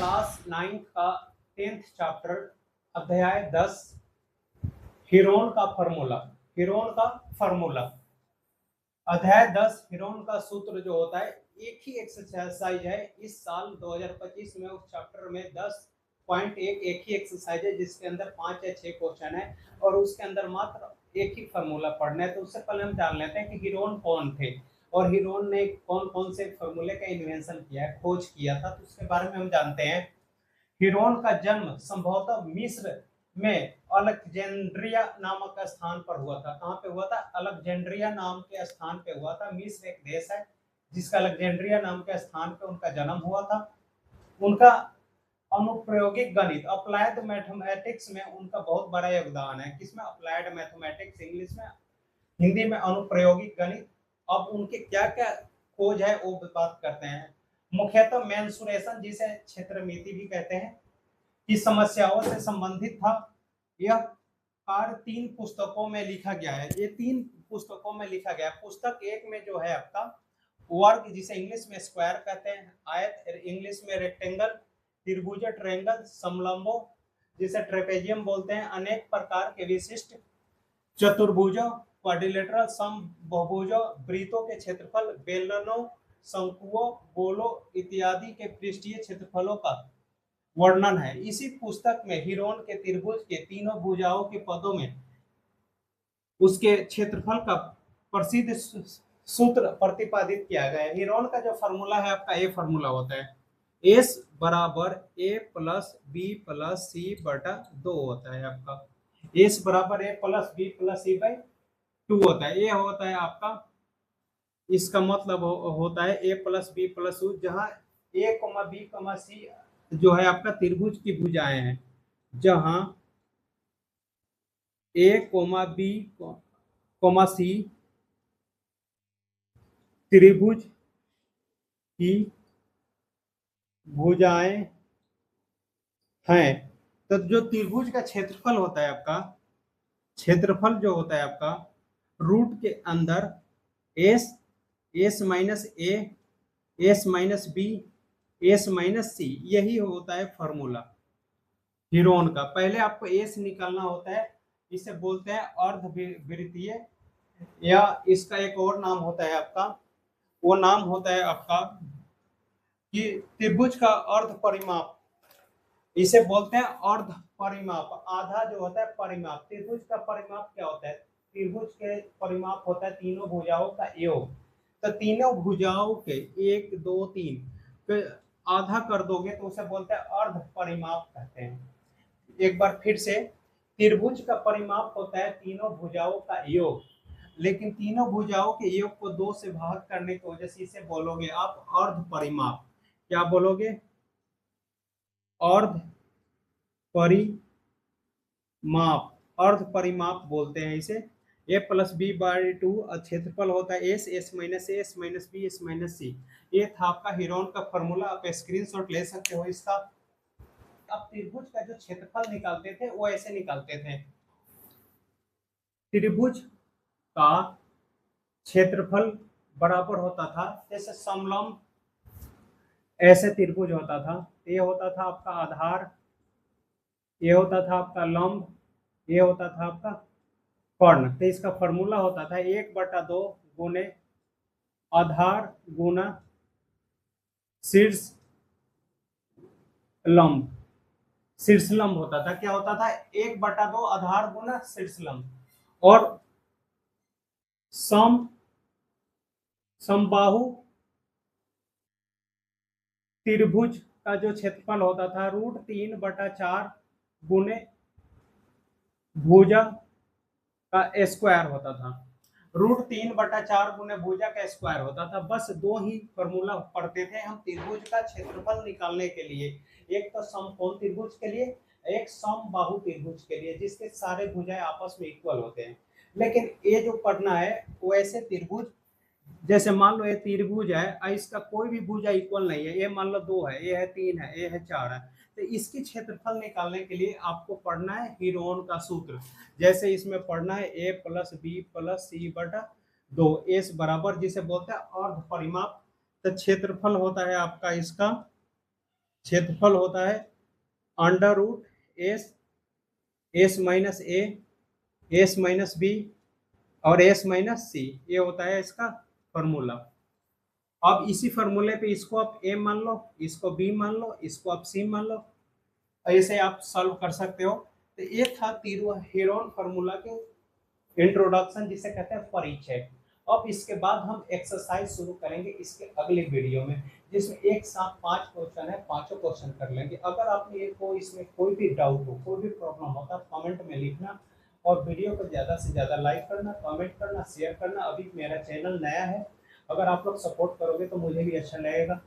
Class 9 का 10th chapter अध्याय 10 Heron का फार्मूला। हीरोन का फार्मूला अध्याय 10 हीरोन का सूत्र जो होता है, एक ही एक्सरसाइज है इस साल 2025 में। उस चैप्टर में 10.1 एक ही एक्सरसाइज है जिसके अंदर 5 या 6 क्वेश्चन है और उसके अंदर मात्र एक ही फार्मूला पढ़ना है। तो उससे पहले हम जान लेते हैं कि हीरोन कौन थे और हीरोन ने कौन कौन से फार्मूले का इन्वेंशन किया है, खोज किया था। तो उसके बारे में हम जानते हैं। हीरोन का जन्म संभवतः मिस्र में अलेक्जेंड्रिया नामक स्थान पर हुआ था। कहाँ पे हुआ था? अलेक्जेंड्रिया नाम के स्थान पे हुआ था। मिस्र एक देश है जिसका अलेक्जेंड्रिया नाम के स्थान पे उनका जन्म हुआ था। उनका अनुप्रयोगिक गणित अप्लाइड मैथमेटिक्स में उनका बहुत बड़ा योगदान है। किसमें? अप्लाइड मैथमेटिक्स, इंग्लिश में, हिंदी में अनुप्रयोगिक गणित। अब उनके क्या क्या खोज है वो बात करते हैं। मुख्यतः मेंसुरेशन, जिसे क्षेत्रमिति भी कहते हैं, की समस्याओं से संबंधित था। यह कार्य 3 पुस्तकों में लिखा गया है। ये 3 पुस्तकों में लिखा गया है। पुस्तक 1 में जो है आपका वर्ग, जिसे इंग्लिश में स्क्वायर कहते हैं, आयत इंग्लिश में रेक्टेंगल, त्रिभुज ट्रायंगल, समलंबो जिसे ट्रेपेजियम बोलते हैं, अनेक प्रकार के विशिष्ट चतुर्भुजों, क्वाड्रिलेटरल, समबहुभुजों, वृत्तों के क्षेत्रफल, बेलनों, शंकुओं, गोलों इत्यादि के पृष्ठीय क्षेत्रफलों का वर्णन है। इसी पुस्तक में हीरोन के त्रिभुज के तीनों भुजाओं के पदों में उसके क्षेत्रफल का प्रसिद्ध सूत्र प्रतिपादित किया गया है। हीरोन का जो फार्मूला है आपका, ये फार्मूला होता है S बराबर A plus B plus C बटा 2 होता है आपका। S बराबर A plus B plus C by 2 होता है। ये होता है आपका, इसका मतलब होता है A प्लस B प्लस 2, जहाँ A, B, C जो है आपका त्रिभुज की भुजाएं हैं। जहां A, B, C त्रिभुज की भुजाएं हैं। तो जो त्रिभुज का क्षेत्रफल होता है आपका, क्षेत्रफल जो होता है आपका रूट के अंदर S minus A, S minus B, S minus C, यही होता है फॉर्मूला हीरोन का। पहले आपको S निकालना होता है, इसे बोलते हैं अर्धवृत्तीय, या इसका एक और नाम होता है आपका, वो नाम होता है आपका कि त्रिभुज का अर्ध परिमाप, इसे बोलते हैं अर्ध परिमाप। आधा जो होता है परिमाप। त्रिभुज का परिमाप क्या होता है? त्रिभुज के परिमाप होता है तीनों भुजाओं का योग। तो तीनों भुजाओं के 1, 2, 3 पे आधा कर दोगे तो उसे बोलते हैं अर्ध परिमाप कहते हैं। एक बार फिर से, त्रिभुज का परिमाप होता है तीनों भुजाओं का योग, लेकिन तीनों भुजाओं के योग को 2 से भाग करने की वजह से इसे बोलोगे आप अर्ध परिमाप। क्या बोलोगे? अर्ध परिमाप, अर्ध परिमाप बोलते हैं इसे। A प्लस बी बाई 2 क्षेत्रफल होता है S minus A, S minus B, S minus C। ये था आपका हीरोन का फॉर्मूला। आप स्क्रीनशॉट ले सकते हो इसका। अब त्रिभुज का जो क्षेत्रफल निकालते थे वो ऐसे निकालते थे। त्रिभुज का क्षेत्रफल बराबर होता था, जैसे समलंब ऐसे त्रिभुज होता था, ये होता था आपका आधार, ये होता था आपका लंब, ये होता था आपका कर्ण। तो इसका फॉर्मूला होता था 1/2 गुने आधार गुना शीर्ष लंब। शीर्ष लंब होता था, क्या होता था? 1/2 आधार गुना शीर्ष लंब। और समबाहु त्रिभुज का जो क्षेत्रफल होता था √3/4 गुने भुजा का स्क्वायर होता था। √3/4 गुने भुजा का स्क्वायर होता था। बस 2 ही फॉर्मूला पढ़ते थे हम त्रिभुज का क्षेत्रफल निकालने के लिए। एक तो समकोण त्रिभुज के लिए, एक समबाहु त्रिभुज के लिए, जिसके सारे भुजाएं आपस में इक्वल होते हैं। लेकिन ये जो पढ़ना है वो ऐसे त्रिभुज, जैसे मान लो ये त्रिभुज है, इसका कोई भी भुजा इक्वल नहीं है। ये मान लो 2 है, ये है 3 है, ये है 4 है। तो इसकी क्षेत्रफल निकालने के लिए आपको पढ़ना है हीरोन का सूत्र। जैसे इसमें पढ़ना है A plus B plus C बटा 2, S बराबर जिसे बोलते हैं अर्ध परिमाप। तो क्षेत्रफल होता है आपका इसका क्षेत्रफल होता है under root S, S minus A, S minus B और एस माइनस सी, ये होता है इसका फॉर्मूला। अब इसी फॉर्मूले पे इसको आप ए मान लो, इसको बी मान लो, इसको आप सी मान लो, ऐसे आप सॉल्व कर सकते हो। तो ये था तीनों हेरोन फार्मूला के इंट्रोडक्शन, जिसे कहते हैं परिचय। अब इसके बाद हम एक्सरसाइज शुरू करेंगे इसके अगले वीडियो में, जिसमें एक साथ 5 क्वेश्चन है, पांचों क्वेश्चन कर लेंगे। अगर आपने को इसमें कोई भी डाउट हो, कोई भी प्रॉब्लम हो तो कमेंट में लिखना, और वीडियो को ज़्यादा से ज़्यादा लाइक करना, कमेंट करना, शेयर करना। अभी मेरा चैनल नया है, अगर आप लोग सपोर्ट करोगे तो मुझे भी अच्छा लगेगा।